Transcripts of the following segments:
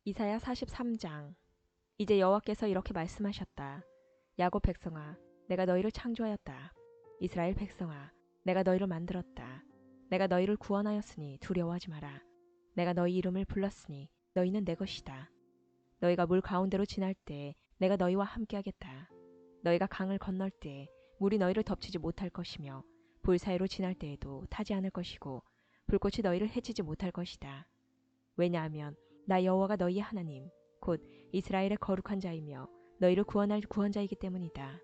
이사야 43장. 이제 여호와께서 이렇게 말씀하셨다. 야곱 백성아, 내가 너희를 창조하였다. 이스라엘 백성아, 내가 너희를 만들었다. 내가 너희를 구원하였으니 두려워하지 마라. 내가 너희 이름을 불렀으니 너희는 내 것이다. 너희가 물 가운데로 지날 때 내가 너희와 함께하겠다. 너희가 강을 건널 때 물이 너희를 덮치지 못할 것이며 불 사이로 지날 때에도 타지 않을 것이고 불꽃이 너희를 해치지 못할 것이다. 왜냐하면 나 여호와가 너희의 하나님 곧 이스라엘의 거룩한 자이며 너희를 구원할 구원자이기 때문이다.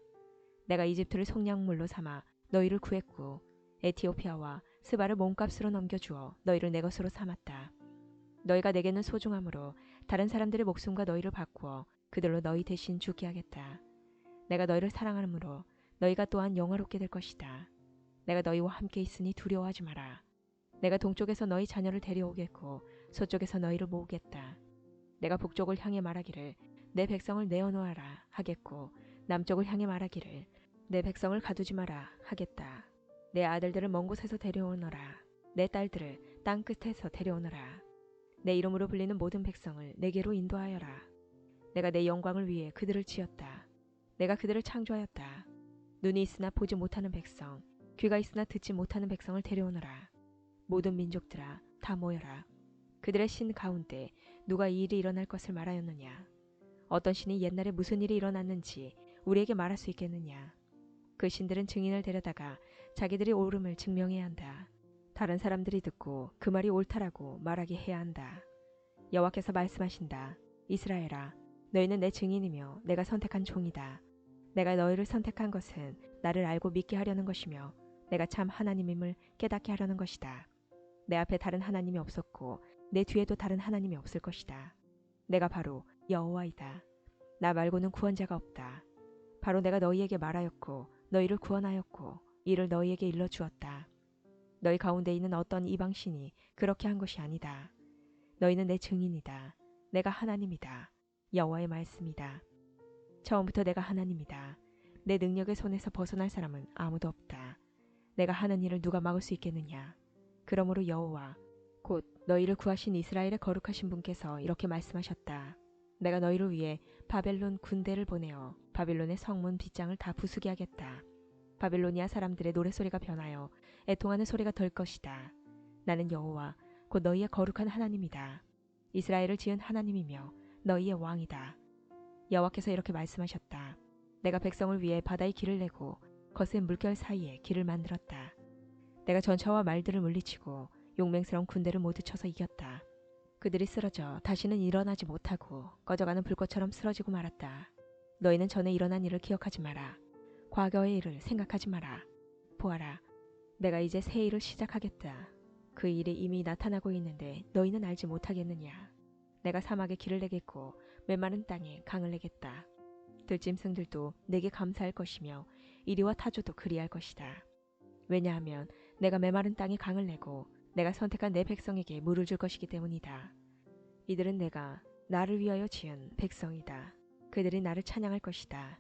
내가 이집트를 속량물로 삼아 너희를 구했고 에티오피아와 스바를 몸값으로 넘겨주어 너희를 내 것으로 삼았다. 너희가 내게는 소중함으로 다른 사람들의 목숨과 너희를 바꾸어 그들로 너희 대신 죽게 하겠다. 내가 너희를 사랑하므로 너희가 또한 영화롭게 될 것이다. 내가 너희와 함께 있으니 두려워하지 마라. 내가 동쪽에서 너희 자녀를 데려오겠고 서쪽에서 너희를 모으겠다. 내가 북쪽을 향해 말하기를 내 백성을 내어놓아라 하겠고 남쪽을 향해 말하기를 내 백성을 가두지 마라 하겠다. 내 아들들을 먼 곳에서 데려오너라. 내 딸들을 땅 끝에서 데려오너라. 내 이름으로 불리는 모든 백성을 내게로 인도하여라. 내가 내 영광을 위해 그들을 지었다. 내가 그들을 창조하였다. 눈이 있으나 보지 못하는 백성, 귀가 있으나 듣지 못하는 백성을 데려오너라. 모든 민족들아 다 모여라. 그들의 신 가운데 누가 이 일이 일어날 것을 말하였느냐? 어떤 신이 옛날에 무슨 일이 일어났는지 우리에게 말할 수 있겠느냐? 그 신들은 증인을 데려다가 자기들이 옳음을 증명해야 한다. 다른 사람들이 듣고 그 말이 옳다라고 말하게 해야 한다. 여호와께서 말씀하신다. 이스라엘아, 너희는 내 증인이며 내가 선택한 종이다. 내가 너희를 선택한 것은 나를 알고 믿게 하려는 것이며 내가 참 하나님임을 깨닫게 하려는 것이다. 내 앞에 다른 하나님이 없었고 내 뒤에도 다른 하나님이 없을 것이다. 내가 바로 여호와이다. 나 말고는 구원자가 없다. 바로 내가 너희에게 말하였고 너희를 구원하였고 이를 너희에게 일러주었다. 너희 가운데 있는 어떤 이방신이 그렇게 한 것이 아니다. 너희는 내 증인이다. 내가 하나님이다. 여호와의 말씀이다. 처음부터 내가 하나님이다. 내 능력의 손에서 벗어날 사람은 아무도 없다. 내가 하는 일을 누가 막을 수 있겠느냐? 그러므로 여호와 곧 너희를 구하신 이스라엘의 거룩하신 분께서 이렇게 말씀하셨다. 내가 너희를 위해 바벨론 군대를 보내어 바빌론의 성문 빗장을 다 부수게 하겠다. 바빌로니아 사람들의 노랫소리가 변하여 애통하는 소리가 될 것이다. 나는 여호와 곧 너희의 거룩한 하나님이다. 이스라엘을 지은 하나님이며 너희의 왕이다. 여호와께서 이렇게 말씀하셨다. 내가 백성을 위해 바다의 길을 내고 거센 물결 사이에 길을 만들었다. 내가 전차와 말들을 물리치고 용맹스러운 군대를 모두 쳐서 이겼다. 그들이 쓰러져 다시는 일어나지 못하고 꺼져가는 불꽃처럼 쓰러지고 말았다. 너희는 전에 일어난 일을 기억하지 마라. 과거의 일을 생각하지 마라. 보아라, 내가 이제 새 일을 시작하겠다. 그 일이 이미 나타나고 있는데 너희는 알지 못하겠느냐. 내가 사막에 길을 내겠고 메마른 땅에 강을 내겠다. 들짐승들도 내게 감사할 것이며 이리와 타조도 그리할 것이다. 왜냐하면 내가 메마른 땅에 강을 내고 내가 선택한 내 백성에게 물을 줄 것이기 때문이다. 이들은 내가 나를 위하여 지은 백성이다. 그들이 나를 찬양할 것이다.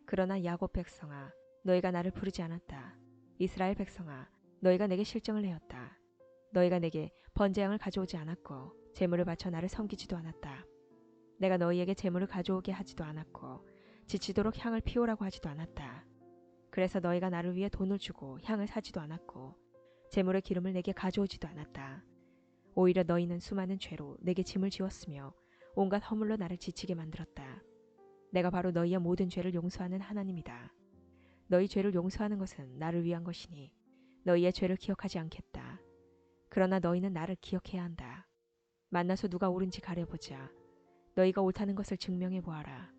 그러나 야곱 백성아, 너희가 나를 부르지 않았다. 이스라엘 백성아, 너희가 내게 실정을 내었다. 너희가 내게 번제양을 가져오지 않았고 제물을 바쳐 나를 섬기지도 않았다. 내가 너희에게 제물을 가져오게 하지도 않았고 지치도록 향을 피우라고 하지도 않았다. 그래서 너희가 나를 위해 돈을 주고 향을 사지도 않았고 제물의 기름을 내게 가져오지도 않았다. 오히려 너희는 수많은 죄로 내게 짐을 지웠으며 온갖 허물로 나를 지치게 만들었다. 내가 바로 너희의 모든 죄를 용서하는 하나님이다. 너희 죄를 용서하는 것은 나를 위한 것이니 너희의 죄를 기억하지 않겠다. 그러나 너희는 나를 기억해야 한다. 만나서 누가 옳은지 가려보자. 너희가 옳다는 것을 증명해 보아라.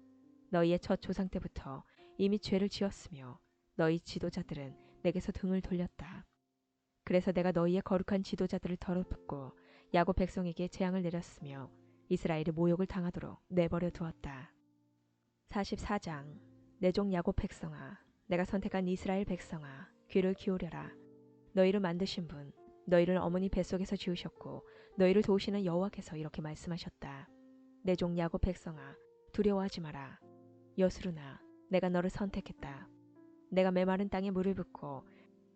너희의 첫 조상 때부터 이미 죄를 지었으며 너희 지도자들은 내게서 등을 돌렸다. 그래서 내가 너희의 거룩한 지도자들을 더럽히고 야곱 백성에게 재앙을 내렸으며 이스라엘이 모욕을 당하도록 내버려 두었다. 44장. 내 종 야곱 백성아, 내가 선택한 이스라엘 백성아, 귀를 기울여라. 너희를 만드신 분, 너희를 어머니 뱃속에서 지으셨고 너희를 도우시는 여호와께서 이렇게 말씀하셨다. 내 종 야곱 백성아, 두려워하지 마라. 여수르나, 내가 너를 선택했다. 내가 메마른 땅에 물을 붓고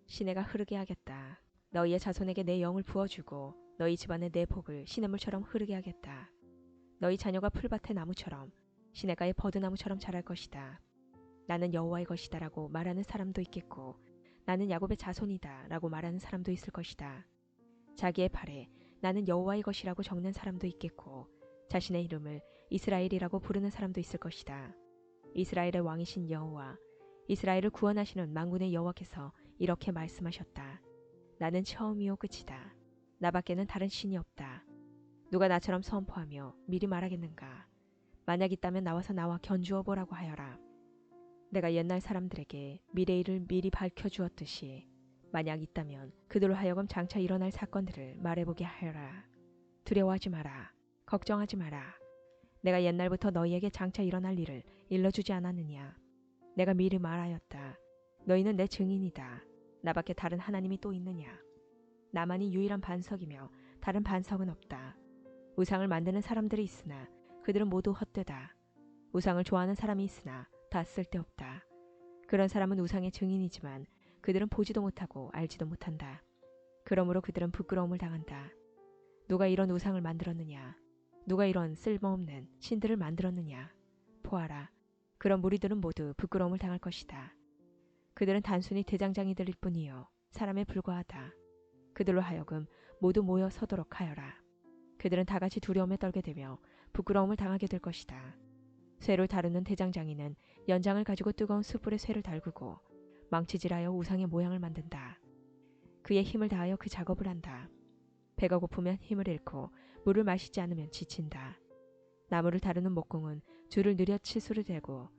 시내가 흐르게 하겠다. 너희의 자손에게 내 영을 부어주고 너희 집안에 내 복을 시냇물처럼 흐르게 하겠다. 너희 자녀가 풀밭의 나무처럼 시냇가의 버드나무처럼 자랄 것이다. 나는 여호와의 것이다 라고 말하는 사람도 있겠고 나는 야곱의 자손이다 라고 말하는 사람도 있을 것이다. 자기의 발에 나는 여호와의 것이라고 적는 사람도 있겠고 자신의 이름을 이스라엘이라고 부르는 사람도 있을 것이다. 이스라엘의 왕이신 여호와, 이스라엘을 구원하시는 만군의 여호와께서 이렇게 말씀하셨다. 나는 처음이요 끝이다. 나밖에는 다른 신이 없다. 누가 나처럼 선포하며 미리 말하겠는가? 만약 있다면 나와서 나와 견주어 보라고 하여라. 내가 옛날 사람들에게 미래의 일을 미리 밝혀주었듯이 만약 있다면 그들로 하여금 장차 일어날 사건들을 말해보게 하여라. 두려워하지 마라. 걱정하지 마라. 내가 옛날부터 너희에게 장차 일어날 일을 일러주지 않았느냐. 내가 미리 말하였다. 너희는 내 증인이다. 나밖에 다른 하나님이 또 있느냐. 나만이 유일한 반석이며 다른 반석은 없다. 우상을 만드는 사람들이 있으나 그들은 모두 헛되다. 우상을 좋아하는 사람이 있으나 다 쓸데없다. 그런 사람은 우상의 증인이지만 그들은 보지도 못하고 알지도 못한다. 그러므로 그들은 부끄러움을 당한다. 누가 이런 우상을 만들었느냐? 누가 이런 쓸모없는 신들을 만들었느냐? 보아라. 그런 무리들은 모두 부끄러움을 당할 것이다. 그들은 단순히 대장장이들일 뿐이요 사람에 불과하다. 그들로 하여금 모두 모여 서도록 하여라. 그들은 다 같이 두려움에 떨게 되며 부끄러움을 당하게 될 것이다. 쇠를 다루는 대장장이는 연장을 가지고 뜨거운 숯불에 쇠를 달구고 망치질하여 우상의 모양을 만든다. 그의 힘을 다하여 그 작업을 한다. 배가 고프면 힘을 잃고 물을 마시지 않으면 지친다. 나무를 다루는 목공은 줄을 느려 치수를 대고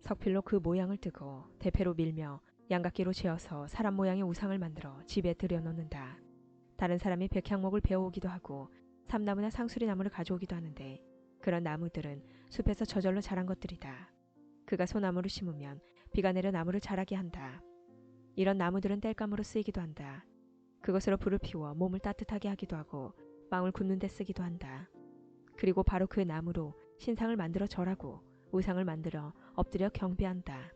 석필로 그 모양을 뜨고 대패로 밀며 양각기로 재어서 사람 모양의 우상을 만들어 집에 들여놓는다. 다른 사람이 백향목을 베어오기도 하고 삼나무나 상수리 나무를 가져오기도 하는데 그런 나무들은 숲에서 저절로 자란 것들이다. 그가 소나무를 심으면 비가 내려 나무를 자라게 한다. 이런 나무들은 땔감으로 쓰이기도 한다. 그것으로 불을 피워 몸을 따뜻하게 하기도 하고 빵을 굽는 데 쓰기도 한다. 그리고 바로 그 나무로 신상을 만들어 절하고 우상을 만들어 엎드려 경배한다.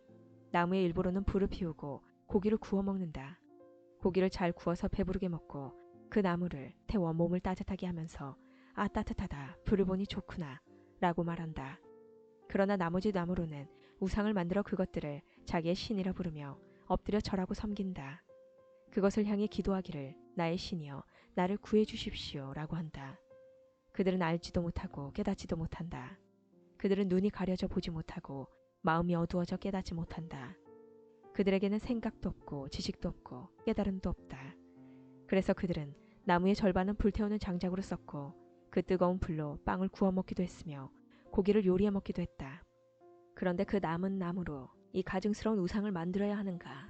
나무의 일부로는 불을 피우고 고기를 구워 먹는다. 고기를 잘 구워서 배부르게 먹고 그 나무를 태워 몸을 따뜻하게 하면서 아 따뜻하다 불을 보니 좋구나 라고 말한다. 그러나 나머지 나무로는 우상을 만들어 그것들을 자기의 신이라 부르며 엎드려 절하고 섬긴다. 그것을 향해 기도하기를 나의 신이여 나를 구해 주십시오 라고 한다. 그들은 알지도 못하고 깨닫지도 못한다. 그들은 눈이 가려져 보지 못하고 마음이 어두워져 깨닫지 못한다. 그들에게는 생각도 없고 지식도 없고 깨달음도 없다. 그래서 그들은 나무의 절반은 불태우는 장작으로 썼고 그 뜨거운 불로 빵을 구워 먹기도 했으며 고기를 요리해 먹기도 했다. 그런데 그 남은 나무로 이 가증스러운 우상을 만들어야 하는가?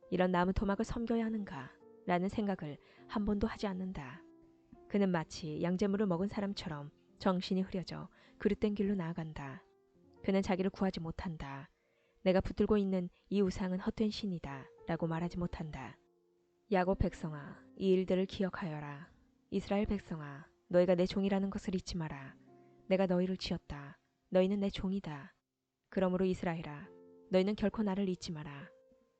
이런 나무 토막을 섬겨야 하는가? 라는 생각을 한 번도 하지 않는다. 그는 마치 양잿물을 먹은 사람처럼 정신이 흐려져 그릇된 길로 나아간다. 그는 자기를 구하지 못한다. 내가 붙들고 있는 이 우상은 헛된 신이다 라고 말하지 못한다. 야곱 백성아, 이 일들을 기억하여라. 이스라엘 백성아, 너희가 내 종이라는 것을 잊지 마라. 내가 너희를 지었다. 너희는 내 종이다. 그러므로 이스라엘아, 너희는 결코 나를 잊지 마라.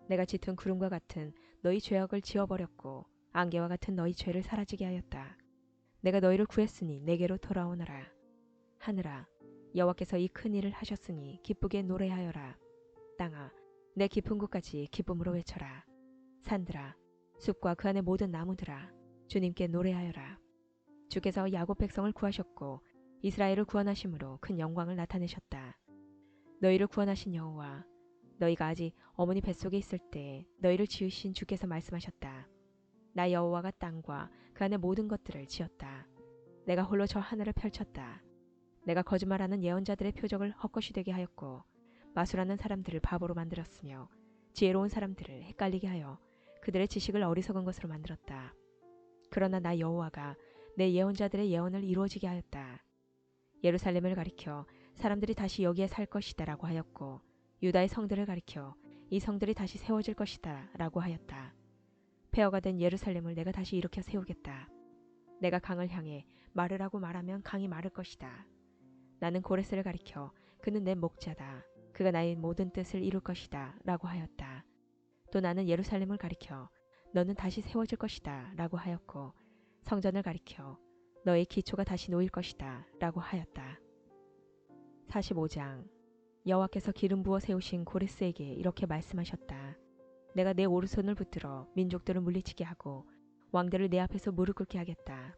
내가 짙은 구름과 같은 너희 죄악을 지워버렸고 안개와 같은 너희 죄를 사라지게 하였다. 내가 너희를 구했으니 내게로 돌아오너라. 하늘아, 여호와께서 이 큰 일을 하셨으니 기쁘게 노래하여라. 땅아, 내 깊은 곳까지 기쁨으로 외쳐라. 산들아, 숲과 그 안의 모든 나무들아, 주님께 노래하여라. 주께서 야곱 백성을 구하셨고 이스라엘을 구원하심으로 큰 영광을 나타내셨다. 너희를 구원하신 여호와, 너희가 아직 어머니 뱃속에 있을 때 너희를 지으신 주께서 말씀하셨다. 나 여호와가 땅과 그 안의 모든 것들을 지었다. 내가 홀로 저 하늘을 펼쳤다. 내가 거짓말하는 예언자들의 표적을 헛것이 되게 하였고 마술하는 사람들을 바보로 만들었으며 지혜로운 사람들을 헷갈리게 하여 그들의 지식을 어리석은 것으로 만들었다. 그러나 나 여호와가 내 예언자들의 예언을 이루어지게 하였다. 예루살렘을 가리켜 사람들이 다시 여기에 살 것이다 라고 하였고 유다의 성들을 가리켜 이 성들이 다시 세워질 것이다 라고 하였다. 폐허가 된 예루살렘을 내가 다시 일으켜 세우겠다. 내가 강을 향해 마르라고 말하면 강이 마를 것이다. 나는 고레스를 가리켜 그는 내 목자다. 그가 나의 모든 뜻을 이룰 것이다 라고 하였다. 또 나는 예루살렘을 가리켜 너는 다시 세워질 것이다 라고 하였고 성전을 가리켜 너의 기초가 다시 놓일 것이다 라고 하였다. 45장. 여호와께서 기름 부어 세우신 고레스에게 이렇게 말씀하셨다. 내가 내 오른손을 붙들어 민족들을 물리치게 하고 왕들을 내 앞에서 무릎 꿇게 하겠다.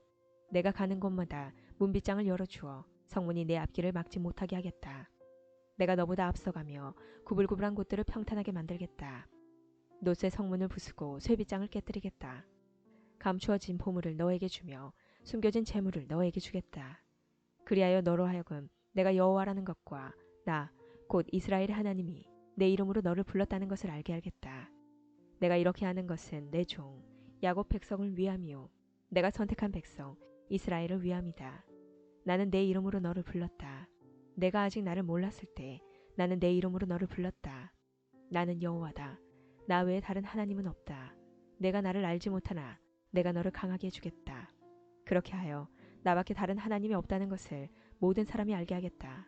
내가 가는 곳마다 문빗장을 열어주어 성문이 내 앞길을 막지 못하게 하겠다. 내가 너보다 앞서가며 구불구불한 곳들을 평탄하게 만들겠다. 노새 성문을 부수고 쇠빗장을 깨뜨리겠다. 감추어진 보물을 너에게 주며 숨겨진 재물을 너에게 주겠다. 그리하여 너로 하여금 내가 여호와라는 것과 나 곧 이스라엘의 하나님이 내 이름으로 너를 불렀다는 것을 알게 하겠다. 내가 이렇게 하는 것은 내 종 야곱 백성을 위함이요 내가 선택한 백성 이스라엘을 위함이다. 나는 내 이름으로 너를 불렀다. 내가 아직 나를 몰랐을 때 나는 내 이름으로 너를 불렀다. 나는 여호와다. 나 외에 다른 하나님은 없다. 내가 나를 알지 못하나 내가 너를 강하게 해주겠다. 그렇게 하여 나밖에 다른 하나님이 없다는 것을 모든 사람이 알게 하겠다.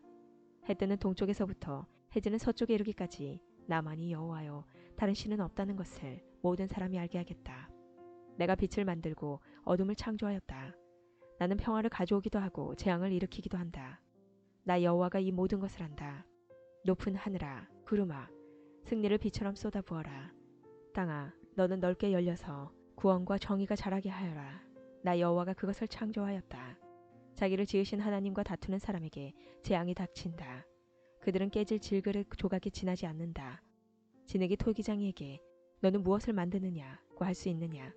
해 뜨는 동쪽에서부터 해지는 서쪽에 이르기까지 나만이 여호와요 다른 신은 없다는 것을 모든 사람이 알게 하겠다. 내가 빛을 만들고 어둠을 창조하였다. 나는 평화를 가져오기도 하고 재앙을 일으키기도 한다. 나 여호와가 이 모든 것을 한다. 높은 하늘아, 구름아, 승리를 비처럼 쏟아부어라. 땅아, 너는 넓게 열려서 구원과 정의가 자라게 하여라. 나 여호와가 그것을 창조하였다. 자기를 지으신 하나님과 다투는 사람에게 재앙이 닥친다. 그들은 깨질 질그릇 조각에 지나지 않는다. 진흙이 토기장이에게 너는 무엇을 만드느냐고 할 수 있느냐.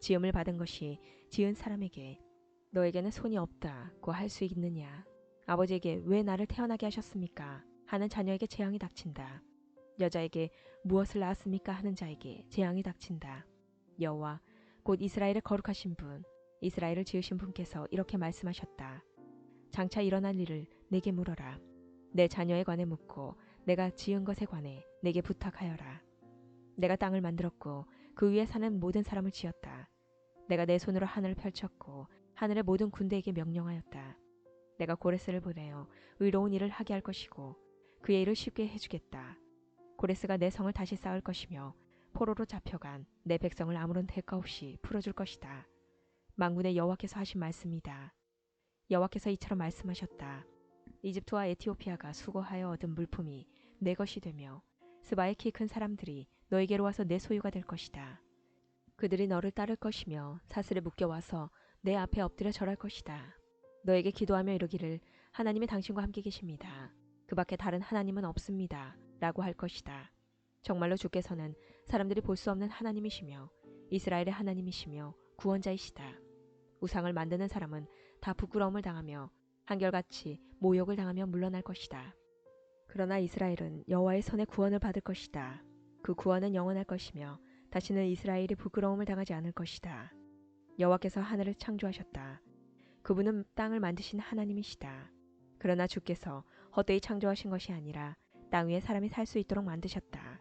지음을 받은 것이 지은 사람에게 너에게는 손이 없다고 할 수 있느냐. 아버지에게 왜 나를 태어나게 하셨습니까? 하는 자녀에게 재앙이 닥친다. 여자에게 무엇을 낳았습니까? 하는 자에게 재앙이 닥친다. 여호와 곧 이스라엘의 거룩하신 분 이스라엘을 지으신 분께서 이렇게 말씀하셨다. 장차 일어날 일을 내게 물어라. 내 자녀에 관해 묻고 내가 지은 것에 관해 내게 부탁하여라. 내가 땅을 만들었고 그 위에 사는 모든 사람을 지었다. 내가 내 손으로 하늘을 펼쳤고 하늘의 모든 군대에게 명령하였다. 내가 고레스를 보내어 의로운 일을 하게 할 것이고 그의 일을 쉽게 해주겠다. 고레스가 내 성을 다시 쌓을 것이며 포로로 잡혀간 내 백성을 아무런 대가 없이 풀어줄 것이다. 만군의 여호와께서 하신 말씀이다. 여호와께서 이처럼 말씀하셨다. 이집트와 에티오피아가 수고하여 얻은 물품이 내 것이 되며 스바의 키 큰 사람들이 너에게로 와서 내 소유가 될 것이다. 그들이 너를 따를 것이며 사슬에 묶여와서 내 앞에 엎드려 절할 것이다. 너에게 기도하며 이르기를 하나님이 당신과 함께 계십니다. 그 밖에 다른 하나님은 없습니다. 라고 할 것이다. 정말로 주께서는 사람들이 볼 수 없는 하나님이시며 이스라엘의 하나님이시며 구원자이시다. 우상을 만드는 사람은 다 부끄러움을 당하며 한결같이 모욕을 당하며 물러날 것이다. 그러나 이스라엘은 여호와의 손에 구원을 받을 것이다. 그 구원은 영원할 것이며 다시는 이스라엘이 부끄러움을 당하지 않을 것이다. 여호와께서 하늘을 창조하셨다. 그분은 땅을 만드신 하나님이시다. 그러나 주께서 헛되이 창조하신 것이 아니라 땅 위에 사람이 살 수 있도록 만드셨다.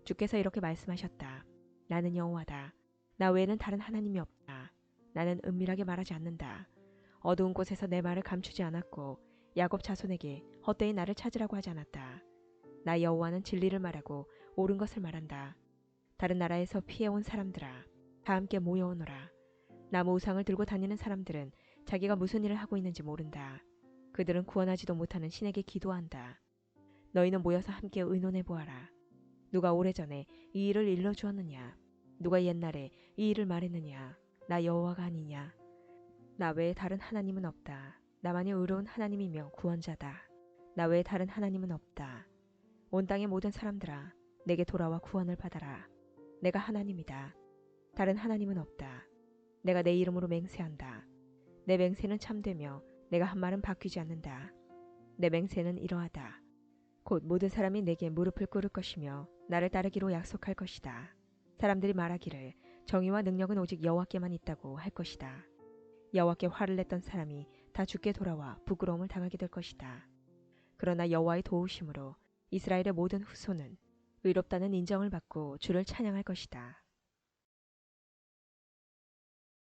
주께서 이렇게 말씀하셨다. 나는 여호와다. 나 외에는 다른 하나님이 없다. 나는 은밀하게 말하지 않는다. 어두운 곳에서 내 말을 감추지 않았고 야곱 자손에게 헛되이 나를 찾으라고 하지 않았다. 나 여호와는 진리를 말하고 옳은 것을 말한다. 다른 나라에서 피해온 사람들아, 다 함께 모여오너라. 나무 우상을 들고 다니는 사람들은 자기가 무슨 일을 하고 있는지 모른다. 그들은 구원하지도 못하는 신에게 기도한다. 너희는 모여서 함께 의논해 보아라. 누가 오래전에 이 일을 일러주었느냐? 누가 옛날에 이 일을 말했느냐? 나 여호와가 아니냐? 나 외에 다른 하나님은 없다. 나만이 의로운 하나님이며 구원자다. 나 외에 다른 하나님은 없다. 온 땅의 모든 사람들아, 내게 돌아와 구원을 받아라. 내가 하나님이다. 다른 하나님은 없다. 내가 내 이름으로 맹세한다. 내 맹세는 참되며 내가 한 말은 바뀌지 않는다. 내 맹세는 이러하다. 곧 모든 사람이 내게 무릎을 꿇을 것이며 나를 따르기로 약속할 것이다. 사람들이 말하기를 정의와 능력은 오직 여호와께만 있다고 할 것이다. 여호와께 화를 냈던 사람이 다 주께 돌아와 부끄러움을 당하게 될 것이다. 그러나 여호와의 도우심으로 이스라엘의 모든 후손은 의롭다는 인정을 받고 주를 찬양할 것이다.